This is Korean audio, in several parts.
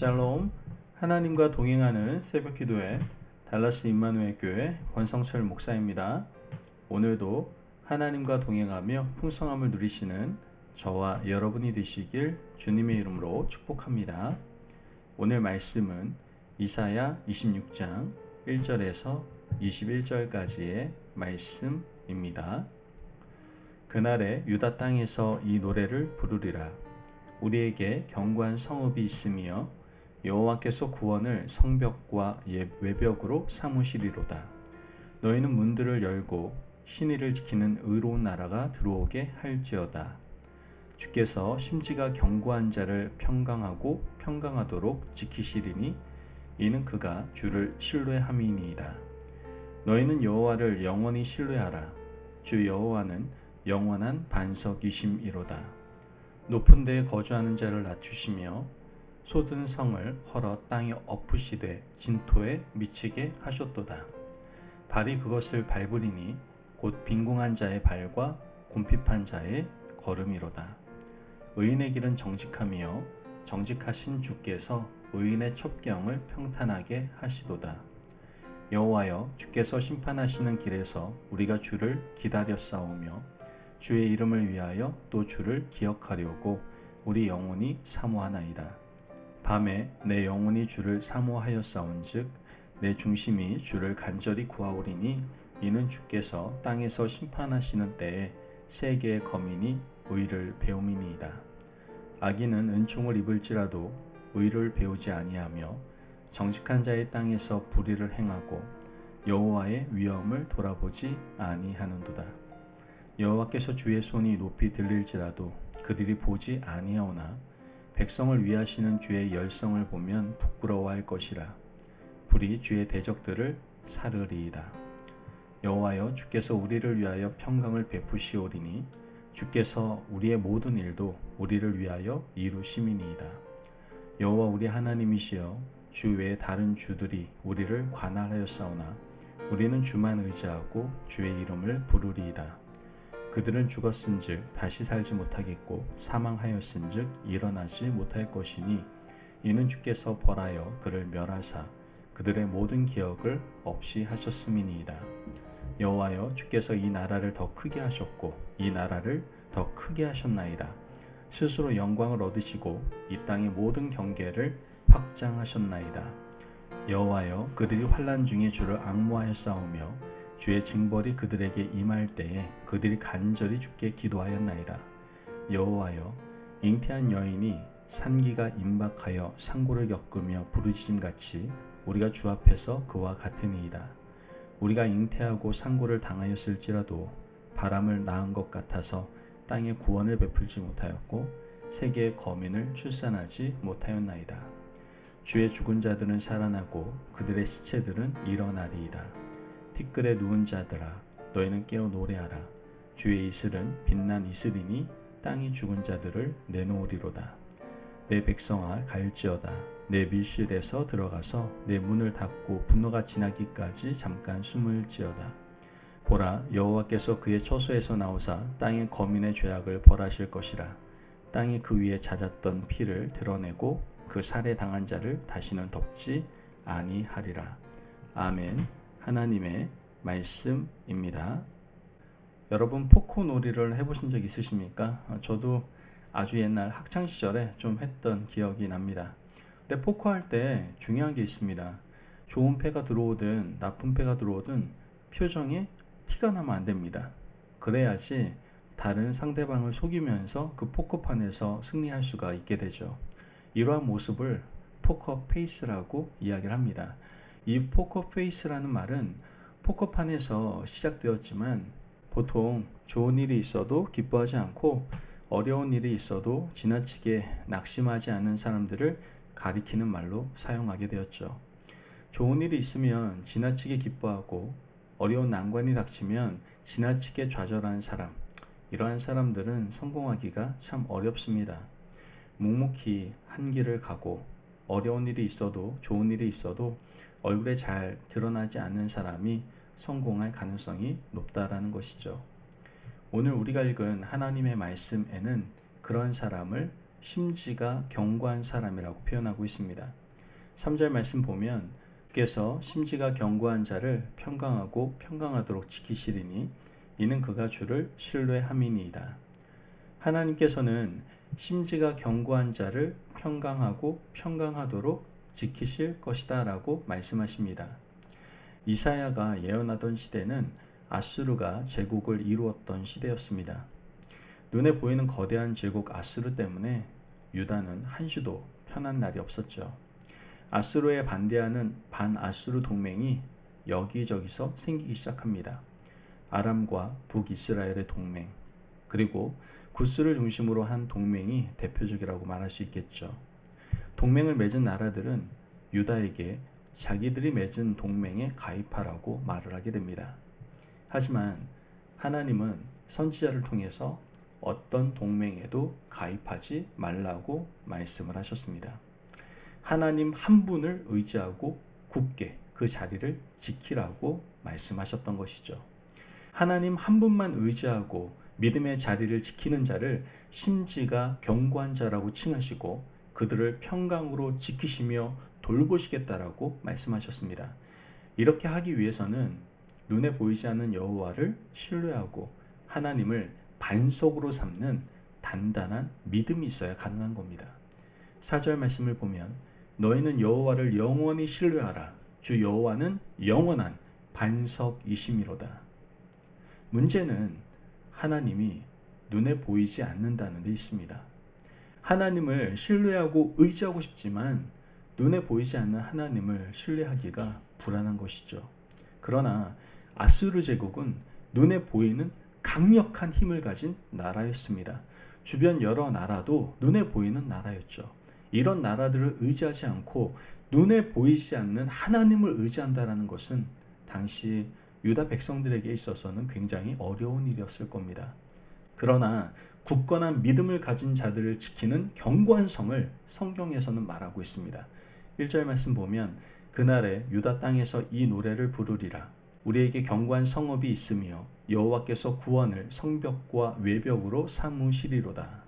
샬롬. 하나님과 동행하는 새벽기도회 달라스 임마누엘 교회 권성철 목사입니다. 오늘도 하나님과 동행하며 풍성함을 누리시는 저와 여러분이 되시길 주님의 이름으로 축복합니다. 오늘 말씀은 이사야 26장 1절에서 21절까지의 말씀입니다. 그날에 유다 땅에서 이 노래를 부르리라. 우리에게 견고한 성읍이 있으며 여호와께서 구원을 성벽과 외벽으로 삼으시리로다. 너희는 문들을 열고 신의를 지키는 의로운 나라가 들어오게 할지어다. 주께서 심지가 견고한 자를 평강하고 평강하도록 지키시리니 이는 그가 주를 신뢰함이니이다. 너희는 여호와를 영원히 신뢰하라. 주 여호와는 영원한 반석이심이로다. 높은 데에 거주하는 자를 낮추시며 쏟은 성을 헐어 땅에 엎으시되 진토에 미치게 하셨도다. 발이 그것을 밟으리니 곧 빈궁한 자의 발과 곰핍한 자의 걸음이로다. 의인의 길은 정직하며 정직하신 주께서 의인의 첩경을 평탄하게 하시도다. 여호와여, 주께서 심판하시는 길에서 우리가 주를 기다렸사오며 주의 이름을 위하여 또 주를 기억하려고 우리 영혼이 사모하나이다. 밤에 내 영혼이 주를 사모하였사온즉 내 중심이 주를 간절히 구하오리니 이는 주께서 땅에서 심판하시는 때에 세계의 거민이 의를 배움이니이다. 악인은 은총을 입을지라도 의를 배우지 아니하며 정직한 자의 땅에서 불의를 행하고 여호와의 위엄을 돌아보지 아니하는도다. 여호와께서 주의 손이 높이 들릴지라도 그들이 보지 아니하오나 백성을 위하시는 주의 열성을 보면 부끄러워할 것이라. 불이 주의 대적들을 사르리이다. 여호와여, 주께서 우리를 위하여 평강을 베푸시오리니 주께서 우리의 모든 일도 우리를 위하여 이루심이니이다. 여호와 우리 하나님이시여, 주 외에 다른 주들이 우리를 관할하였사오나 우리는 주만 의지하고 주의 이름을 부르리이다. 그들은 죽었은즉 다시 살지 못하겠고 사망하였은즉 일어나지 못할 것이니 이는 주께서 벌하여 그를 멸하사 그들의 모든 기억을 없이 하셨음이니이다. 여호와여, 주께서 이 나라를 더 크게 하셨고 이 나라를 더 크게 하셨나이다. 스스로 영광을 얻으시고 이 땅의 모든 경계를 확장하셨나이다. 여호와여, 그들이 환난 중에 주를 앙모하였사오며 주의 징벌이 그들에게 임할 때에 그들이 간절히 주께 기도하였나이다. 여호와여, 잉태한 여인이 산기가 임박하여 상고를 겪으며 부르짖음같이 우리가 주 앞에서 그와 같으니이다. 우리가 잉태하고 상고를 당하였을지라도 바람을 낳은 것 같아서 땅에 구원을 베풀지 못하였고 세계의 거민을 출산하지 못하였나이다. 주의 죽은 자들은 살아나고 그들의 시체들은 일어나리이다. 티끌에 누운 자들아, 너희는 깨어 노래하라. 주의 이슬은 빛난 이슬이니 땅이 죽은 자들을 내놓으리로다. 내 백성아, 갈지어다. 내 밀실에서 들어가서 내 문을 닫고 분노가 지나기까지 잠깐 숨을지어다. 보라, 여호와께서 그의 처소에서 나오사 땅의 거민의 죄악을 벌하실 것이라. 땅이 그 위에 잦았던 피를 드러내고 그 살해당한 자를 다시는 덮지 아니하리라. 아멘. 하나님의 말씀입니다. 여러분, 포코놀이를 해보신 적 있으십니까? 저도 아주 옛날 학창시절에 좀 했던 기억이 납니다. 근데 포코할 때 중요한 게 있습니다. 좋은 패가 들어오든 나쁜 패가 들어오든 표정에 티가 나면 안 됩니다. 그래야지 다른 상대방을 속이면서 그 포커판에서 승리할 수가 있게 되죠. 이러한 모습을 포커 페이스라고 이야기를 합니다. 이 포커 페이스라는 말은 포커판에서 시작되었지만 보통 좋은 일이 있어도 기뻐하지 않고 어려운 일이 있어도 지나치게 낙심하지 않는 사람들을 가리키는 말로 사용하게 되었죠. 좋은 일이 있으면 지나치게 기뻐하고 어려운 난관이 닥치면 지나치게 좌절하는 사람, 이러한 사람들은 성공하기가 참 어렵습니다. 묵묵히 한 길을 가고 어려운 일이 있어도 좋은 일이 있어도 얼굴에 잘 드러나지 않는 사람이 성공할 가능성이 높다라는 것이죠. 오늘 우리가 읽은 하나님의 말씀에는 그런 사람을 심지가 견고한 사람이라고 표현하고 있습니다. 3절 말씀 보면 주께서 심지가 견고한 자를 평강하고 평강하도록 지키시리니 이는 그가 주를 신뢰함이니이다. 하나님께서는 심지가 견고한 자를 평강하고 평강하도록 지키실 것이다 라고 말씀하십니다. 이사야가 예언하던 시대는 아수르가 제국을 이루었던 시대였습니다. 눈에 보이는 거대한 제국 아수르 때문에 유다는 한시도 편한 날이 없었죠. 아수르에 반대하는 반아수르 동맹이 여기저기서 생기기 시작합니다. 아람과 북이스라엘의 동맹, 그리고 구스를 중심으로 한 동맹이 대표적이라고 말할 수 있겠죠. 동맹을 맺은 나라들은 유다에게 자기들이 맺은 동맹에 가입하라고 말을 하게 됩니다. 하지만 하나님은 선지자를 통해서 어떤 동맹에도 가입하지 말라고 말씀을 하셨습니다. 하나님 한 분을 의지하고 굳게 그 자리를 지키라고 말씀하셨던 것이죠. 하나님 한 분만 의지하고 믿음의 자리를 지키는 자를 심지가 견고한 자라고 칭하시고 그들을 평강으로 지키시며 돌보시겠다라고 말씀하셨습니다. 이렇게 하기 위해서는 눈에 보이지 않는 여호와를 신뢰하고 하나님을 반석으로 삼는 단단한 믿음이 있어야 가능한 겁니다. 4절 말씀을 보면 너희는 여호와를 영원히 신뢰하라. 주 여호와는 영원한 반석이심이로다. 문제는 하나님이 눈에 보이지 않는다는 데 있습니다. 하나님을 신뢰하고 의지하고 싶지만 눈에 보이지 않는 하나님을 신뢰하기가 불안한 것이죠. 그러나 아수르 제국은 눈에 보이는 강력한 힘을 가진 나라였습니다. 주변 여러 나라도 눈에 보이는 나라였죠. 이런 나라들을 의지하지 않고 눈에 보이지 않는 하나님을 의지한다는 것은 당시 유다 백성들에게 있어서는 굉장히 어려운 일이었을 겁니다. 그러나 굳건한 믿음을 가진 자들을 지키는 견고한 성을 성경에서는 말하고 있습니다. 1절 말씀 보면 그날에 유다 땅에서 이 노래를 부르리라. 우리에게 견고한 성읍이 있으며 여호와께서 구원을 성벽과 외벽으로 삼으시리로다.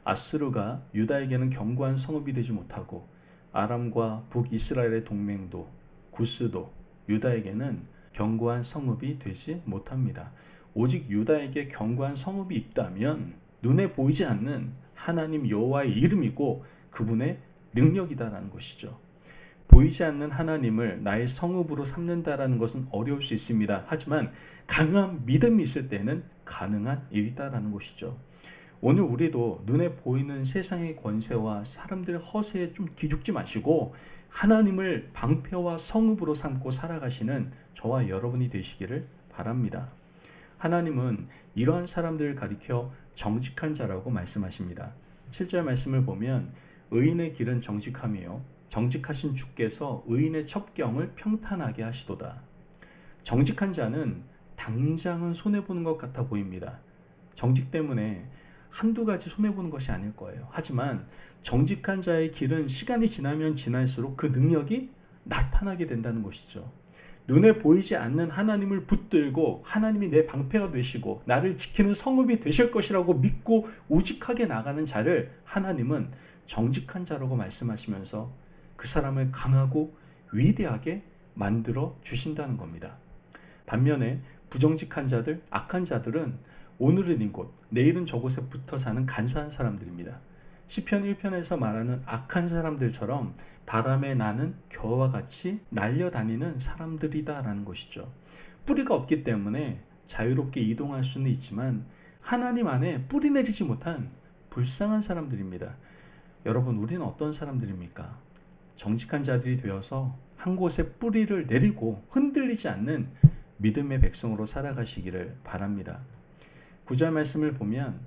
아수르가 유다에게는 견고한 성읍이 되지 못하고 아람과 북이스라엘의 동맹도 구스도 유다에게는 견고한 성읍이 되지 못합니다. 오직 유다에게 견고한 성읍이 있다면 눈에 보이지 않는 하나님 여호와의 이름이고 그분의 능력이다라는 것이죠. 보이지 않는 하나님을 나의 성읍으로 삼는다라는 것은 어려울 수 있습니다. 하지만 강한 믿음이 있을 때는 가능한 일이다라는 것이죠. 오늘 우리도 눈에 보이는 세상의 권세와 사람들의 허세에 좀 기죽지 마시고 하나님을 방패와 성읍으로 삼고 살아가시는 저와 여러분이 되시기를 바랍니다. 하나님은 이러한 사람들을 가리켜 정직한 자라고 말씀하십니다. 7절 말씀을 보면 의인의 길은 정직하며 정직하신 주께서 의인의 첩경을 평탄하게 하시도다. 정직한 자는 당장은 손해보는 것 같아 보입니다. 정직 때문에 한두 가지 손해보는 것이 아닐 거예요. 하지만 정직한 자의 길은 시간이 지나면 지날수록 그 능력이 나타나게 된다는 것이죠. 눈에 보이지 않는 하나님을 붙들고 하나님이 내 방패가 되시고 나를 지키는 성읍이 되실 것이라고 믿고 우직하게 나가는 자를 하나님은 정직한 자라고 말씀하시면서 그 사람을 강하고 위대하게 만들어 주신다는 겁니다. 반면에 부정직한 자들, 악한 자들은 오늘은 이곳, 내일은 저곳에 붙어 사는 간사한 사람들입니다. 시편 1편에서 말하는 악한 사람들처럼 바람에 나는 겨와 같이 날려다니는 사람들이다라는 것이죠. 뿌리가 없기 때문에 자유롭게 이동할 수는 있지만 하나님 안에 뿌리 내리지 못한 불쌍한 사람들입니다. 여러분, 우리는 어떤 사람들입니까? 정직한 자들이 되어서 한 곳에 뿌리를 내리고 흔들리지 않는 믿음의 백성으로 살아가시기를 바랍니다. 9절 말씀을 보면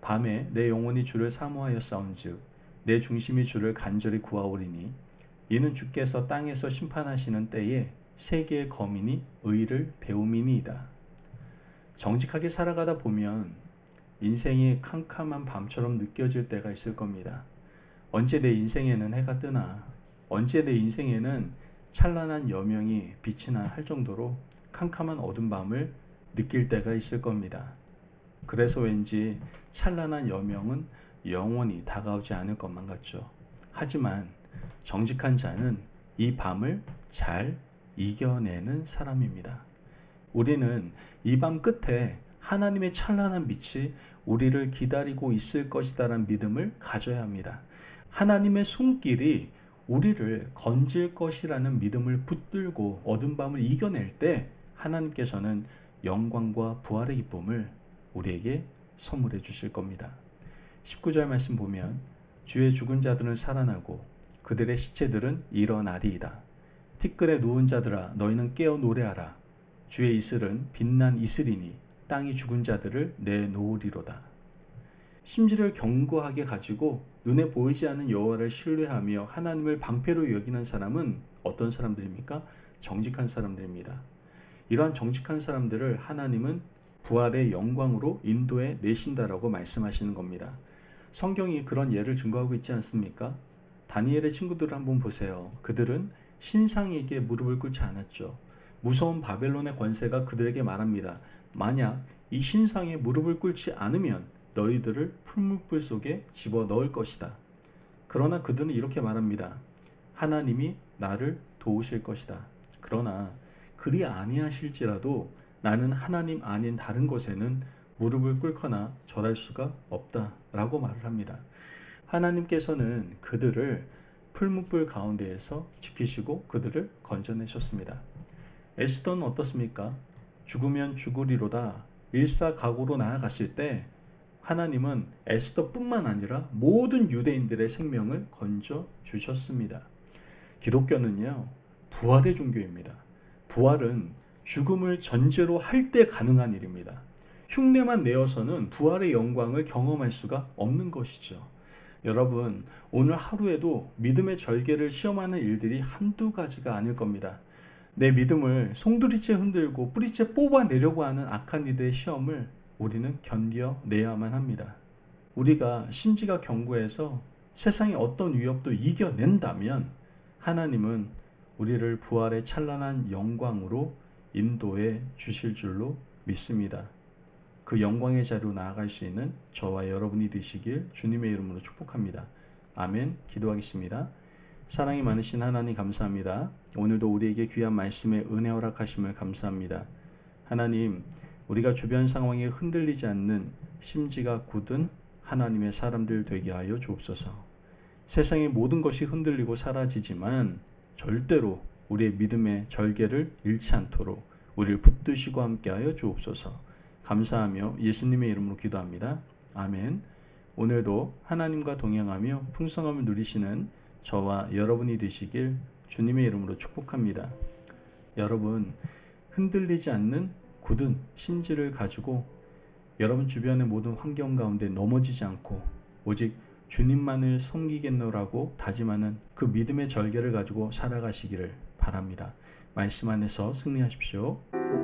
밤에 내 영혼이 주를 사모하여 싸운즉 내 중심이 주를 간절히 구하오리니 이는 주께서 땅에서 심판하시는 때에 세계의 거민이 의를 배움이니이다. 정직하게 살아가다 보면 인생이 캄캄한 밤처럼 느껴질 때가 있을 겁니다. 언제 내 인생에는 해가 뜨나, 언제 내 인생에는 찬란한 여명이 빛이 나 할 정도로 캄캄한 어두운 밤을 느낄 때가 있을 겁니다. 그래서 왠지 찬란한 여명은 영원히 다가오지 않을 것만 같죠. 하지만 정직한 자는 이 밤을 잘 이겨내는 사람입니다. 우리는 이 밤 끝에 하나님의 찬란한 빛이 우리를 기다리고 있을 것이다라는 믿음을 가져야 합니다. 하나님의 손길이 우리를 건질 것이라는 믿음을 붙들고 어두운 밤을 이겨낼 때 하나님께서는 영광과 부활의 기쁨을 우리에게 선물해 주실 겁니다. 19절 말씀 보면 주의 죽은 자들은 살아나고 그들의 시체들은 일어나리이다. 티끌에 누운 자들아 너희는 깨어 노래하라. 주의 이슬은 빛난 이슬이니 땅이 죽은 자들을 내놓으리로다. 심지를 견고하게 가지고 눈에 보이지 않는 여호와를 신뢰하며 하나님을 방패로 여기는 사람은 어떤 사람들입니까? 정직한 사람들입니다. 이러한 정직한 사람들을 하나님은 부활의 영광으로 인도해 내신다라고 말씀하시는 겁니다. 성경이 그런 예를 증거하고 있지 않습니까? 다니엘의 친구들을 한번 보세요. 그들은 신상에게 무릎을 꿇지 않았죠. 무서운 바벨론의 권세가 그들에게 말합니다. 만약 이 신상에 무릎을 꿇지 않으면 너희들을 풀무불 속에 집어넣을 것이다. 그러나 그들은 이렇게 말합니다. 하나님이 나를 도우실 것이다. 그러나 그리 아니하실지라도 나는 하나님 아닌 다른 곳에는 무릎을 꿇거나 절할 수가 없다라고 말을 합니다. 하나님께서는 그들을 풀무불 가운데에서 지키시고 그들을 건져내셨습니다. 에스더는 어떻습니까? 죽으면 죽으리로다 일사각오로 나아갔을 때 하나님은 에스더뿐만 아니라 모든 유대인들의 생명을 건져 주셨습니다. 기독교는요, 부활의 종교입니다. 부활은 죽음을 전제로 할 때 가능한 일입니다. 흉내만 내어서는 부활의 영광을 경험할 수가 없는 것이죠. 여러분, 오늘 하루에도 믿음의 절개를 시험하는 일들이 한두 가지가 아닐 겁니다. 내 믿음을 송두리째 흔들고 뿌리째 뽑아내려고 하는 악한 이들의 시험을 우리는 견뎌내야만 합니다. 우리가 심지가 견고해서 세상의 어떤 위협도 이겨낸다면 하나님은 우리를 부활의 찬란한 영광으로 인도해 주실 줄로 믿습니다. 그 영광의 자리로 나아갈 수 있는 저와 여러분이 되시길 주님의 이름으로 축복합니다. 아멘. 기도하겠습니다. 사랑이 많으신 하나님 감사합니다. 오늘도 우리에게 귀한 말씀에 은혜 허락하심을 감사합니다. 하나님, 우리가 주변 상황에 흔들리지 않는 심지가 굳은 하나님의 사람들 되게 하여 주옵소서. 세상의 모든 것이 흔들리고 사라지지만 절대로 우리의 믿음의 절개를 잃지 않도록 우리를 붙드시고 함께하여 주옵소서. 감사하며 예수님의 이름으로 기도합니다. 아멘. 오늘도 하나님과 동행하며 풍성함을 누리시는 저와 여러분이 되시길 주님의 이름으로 축복합니다. 여러분, 흔들리지 않는 굳은 심지를 가지고 여러분 주변의 모든 환경 가운데 넘어지지 않고 오직 주님만을 섬기겠노라고 다짐하는 그 믿음의 절개를 가지고 살아가시기를 바랍니다. 말씀 안에서 승리하십시오.